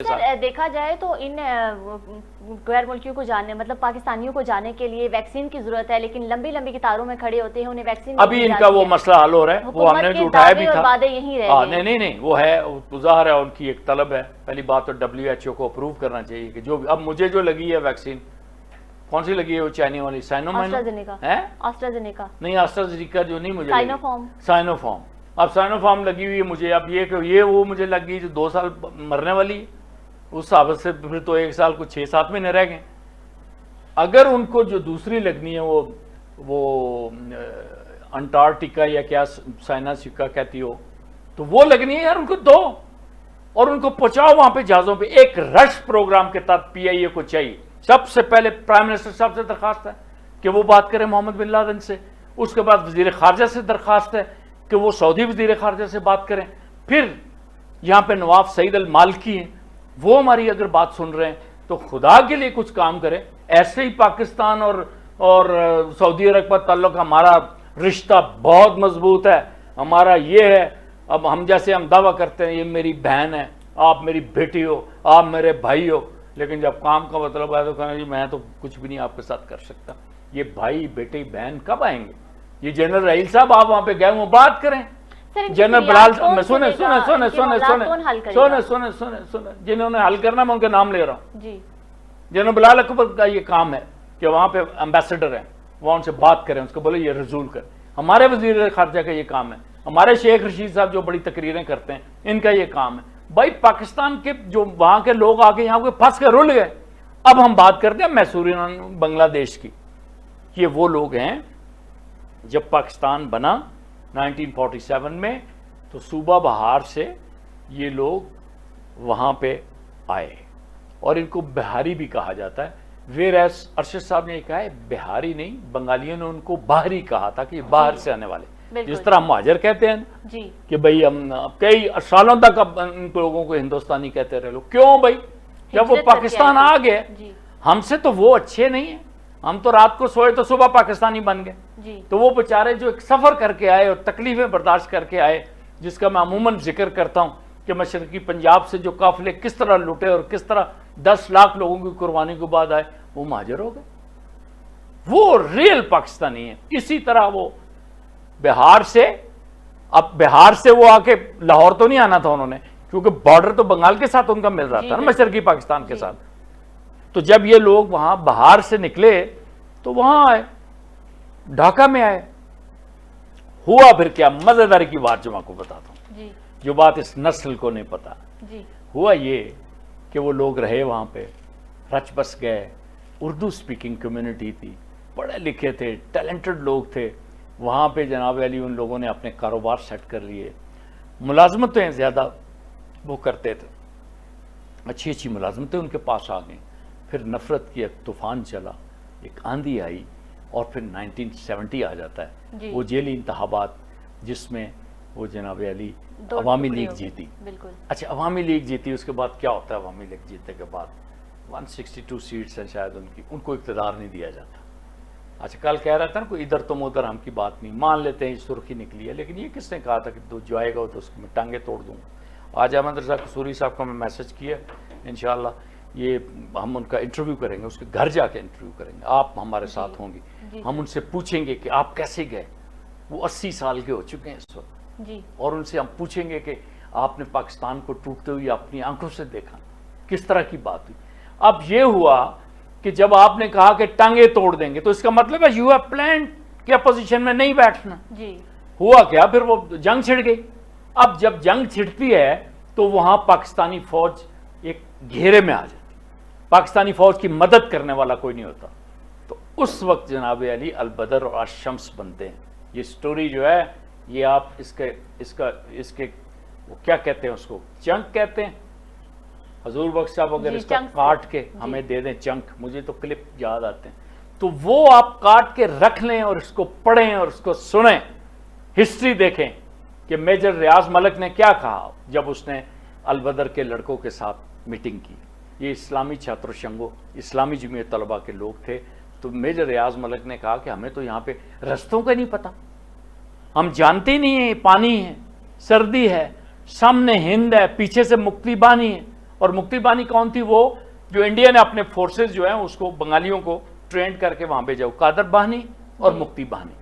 سر دیکھا جائے تو ان غیر ملکیوں کو جانے مطلب پاکستانیوں کو جانے کے لیے ویکسین کی ضرورت ہے، لیکن لمبی لمبی قطاروں میں کھڑے ہوتے ہیں، انہیں ویکسین ابھی ان کا وہ مسئلہ حل ہو رہا ہے، وہ ہم نے جو اٹھایا بھی تھا۔ نہیں وہ ہے، ظاہر ہے ان کی ایک طلب ہے۔ پہلی بات تو WHO کو اپروو کرنا چاہیے کہ جو اب مجھے جو لگی ہے ویکسین، کون سی لگی ہے وہ چائنا والی آسٹرازینیکا نہیں، آسٹرازینیکا جو نہیں مجھے سائنوفارم۔ اب سائنوفارم لگی ہوئی ہے مجھے، اب یہ کہ یہ وہ مجھے لگی جو 2 سال مرنے والی، اس حساب سے پھر تو 1 سال کو 6-7 مہینے رہ گئے۔ اگر ان کو جو دوسری لگنی ہے وہ انٹارکٹیکا یا کیا سائناسیکا کہتی ہو، تو وہ لگنی ہے یار، ان کو دو اور ان کو پہنچاؤ وہاں پہ جہازوں پہ۔ ایک رش پروگرام کے تحت PIA کو چاہیے۔ سب سے پہلے پرائم منسٹر صاحب سے درخواست ہے کہ وہ بات کریں محمد بن لادن سے، اس کے بعد وزیر خارجہ سے درخواست ہے کہ وہ سعودی وزیر خارجہ سے بات کریں، پھر یہاں پہ نواب سعید المالکی ہیں، وہ ہماری اگر بات سن رہے ہیں تو خدا کے لیے کچھ کام کریں۔ ایسے ہی پاکستان اور سعودی عرب کا تعلق، ہمارا رشتہ بہت مضبوط ہے، ہمارا یہ ہے۔ اب ہم جیسے ہم دعویٰ کرتے ہیں یہ میری بہن ہے، آپ میری بیٹی ہو، آپ میرے بھائی ہو، لیکن جب کام کا مطلب ہے تو کہنا جی میں تو کچھ بھی نہیں آپ کے ساتھ کر سکتا۔ یہ بھائی بیٹی بہن کب آئیں گے؟ یہ جنرل رحیل صاحب آپ وہاں پہ گئے وہ بات کریں۔ جنرل بلال سنیں جنہوں نے حل کرنا، میں ان کے نام لے رہا ہوں۔ جنرل بلال اکبر کا یہ کام ہے کہ وہاں پہ امبیسڈر ہیں، وہاں ان سے بات کریں، اس کو بولے یہ رزول کریں۔ ہمارے وزیر خارجہ کا یہ کام ہے، ہمارے شیخ رشید صاحب جو بڑی تقریریں کرتے ہیں، ان کا یہ کام ہے۔ بھائی پاکستان کے جو وہاں کے لوگ آ کے یہاں کو پھنس کے رل گئے۔ اب ہم بات کرتے ہیں میسورین بنگلہ دیش کی۔ یہ وہ لوگ ہیں جب پاکستان بنا 1947 میں، تو صوبہ بہار سے یہ لوگ وہاں پہ آئے اور ان کو بہاری بھی کہا جاتا ہے۔ ویئرایز ارشد صاحب نے یہ کہا ہے بہاری نہیں، بنگالیوں نے ان کو باہری کہا تھا کہ یہ باہر سے آنے والے، جس طرح مہاجر کہتے ہیں کہ بھئی ہم کئی سالوں تک اب ان لوگوں کو ہندوستانی کہتے رہے لوگ۔ کیوں بھئی؟ جب وہ پاکستان آ گئے، ہم سے تو وہ اچھے نہیں ہیں، ہم تو رات کو سوئے تو صبح پاکستانی بن گئے۔ تو وہ بیچارے جو ایک سفر کر کے آئے اور تکلیفیں برداشت کر کے آئے، جس کا میں عموماً ذکر کرتا ہوں کہ مشرقی پنجاب سے جو قافلے کس طرح لوٹے اور کس طرح 10 لاکھ لوگوں کی قربانی کے بعد آئے، وہ مہاجر ہو گئے، وہ ریل پاکستانی ہیں۔ اسی طرح وہ بہار سے، اب بہار سے وہ آ کے لاہور تو نہیں آنا تھا انہوں نے، کیونکہ بارڈر تو بنگال کے ساتھ ان کا مل رہا تھا نا، مشرقی پاکستان کے ساتھ۔ تو جب یہ لوگ وہاں بہار سے نکلے تو وہاں آئے، ڈھاکہ میں آئے۔ ہوا پھر کیا، مزیداری کی بات جو میں کو بتاتا ہوں، جو بات اس نسل کو نہیں پتا۔ ہوا یہ کہ وہ لوگ رہے وہاں پہ، رچ بس گئے، اردو سپیکنگ کمیونٹی تھی، پڑھے لکھے تھے، ٹیلنٹڈ لوگ تھے وہاں پہ۔ جناب علی ان لوگوں نے اپنے کاروبار سیٹ کر لیے، ملازمتیں زیادہ وہ کرتے تھے، اچھی اچھی ملازمتیں ان کے پاس آ گئیں۔ پھر نفرت کی ایک طوفان چلا، ایک آندھی آئی، اور پھر 1970 آ جاتا ہے، وہ ذیلی انتخابات جس میں وہ جناب علی عوامی لیگ جیتی۔ اچھا عوامی لیگ جیتی، اس کے بعد کیا ہوتا ہے؟ عوامی لیگ جیتنے کے بعد 162 سیٹس ہیں شاید ان کو اقتدار نہیں دیا جاتا۔ اچھا کل کہہ رہا تھا نا کوئی ادھر تم ادھر ہم کی بات نہیں، مان لیتے ہیں سرخی نکلی ہے، لیکن یہ کس نے کہا تھا کہ جو آئے گا تو اس کو میں ٹانگیں توڑ دوں گا؟ آج احمد رضا قصوری صاحب کو میں میسج کیا، انشاءاللہ یہ ہم ان کا انٹرویو کریں گے، اس کے گھر جا کے انٹرویو کریں گے، آپ ہمارے ساتھ ہوں گی، ہم ان سے پوچھیں گے کہ آپ کیسے گئے۔ وہ 80 سال کے ہو چکے ہیں اس وقت، اور ان سے ہم پوچھیں گے کہ آپ نے پاکستان کو ٹوٹتے ہوئے اپنی آنکھوں سے دیکھا، کس طرح کی بات ہوئی۔ اب یہ ہوا کہ جب آپ نے کہا کہ ٹانگیں توڑ دیں گے، تو اس کا مطلب ہے یو ہیو پلانڈ کہ اپوزیشن میں نہیں بیٹھنا۔ ہوا کیا؟ پھر وہ جنگ چھڑ گئی۔ اب جب جنگ چھڑتی ہے تو وہاں پاکستانی فوج ایک گھیرے میں آ جاتی، پاکستانی فوج کی مدد کرنے والا کوئی نہیں ہوتا۔ تو اس وقت جناب علی البدر اور الشمس بنتے ہیں۔ یہ سٹوری جو ہے یہ آپ اس کے وہ کیا کہتے ہیں، اس کو چنک کہتے ہیں۔ حضور بخش صاحب اگر اس کا کاٹ کے ہمیں دے دیں چنک، مجھے تو کلپ یاد آتے ہیں، تو وہ آپ کاٹ کے رکھ لیں اور اس کو پڑھیں اور اس کو سنیں، ہسٹری دیکھیں کہ میجر ریاض ملک نے کیا کہا جب اس نے البدر کے لڑکوں کے ساتھ میٹنگ کی۔ یہ اسلامی چھاتر شنگو، اسلامی جمعیت طلبہ کے لوگ تھے۔ تو میجر ریاض ملک نے کہا کہ ہمیں تو یہاں پہ رستوں کا نہیں پتا، ہم جانتے نہیں ہیں، پانی ہے، سردی ہے، سامنے ہند ہے، پیچھے سے مکتی بانی ہے، اور مکتی بانی کون تھی؟ وہ جو انڈیا نے اپنے فورسز جو ہیں اس کو بنگالیوں کو ٹرینڈ کر کے وہاں بھیجا، قادر بہانی اور مکتی بہانی.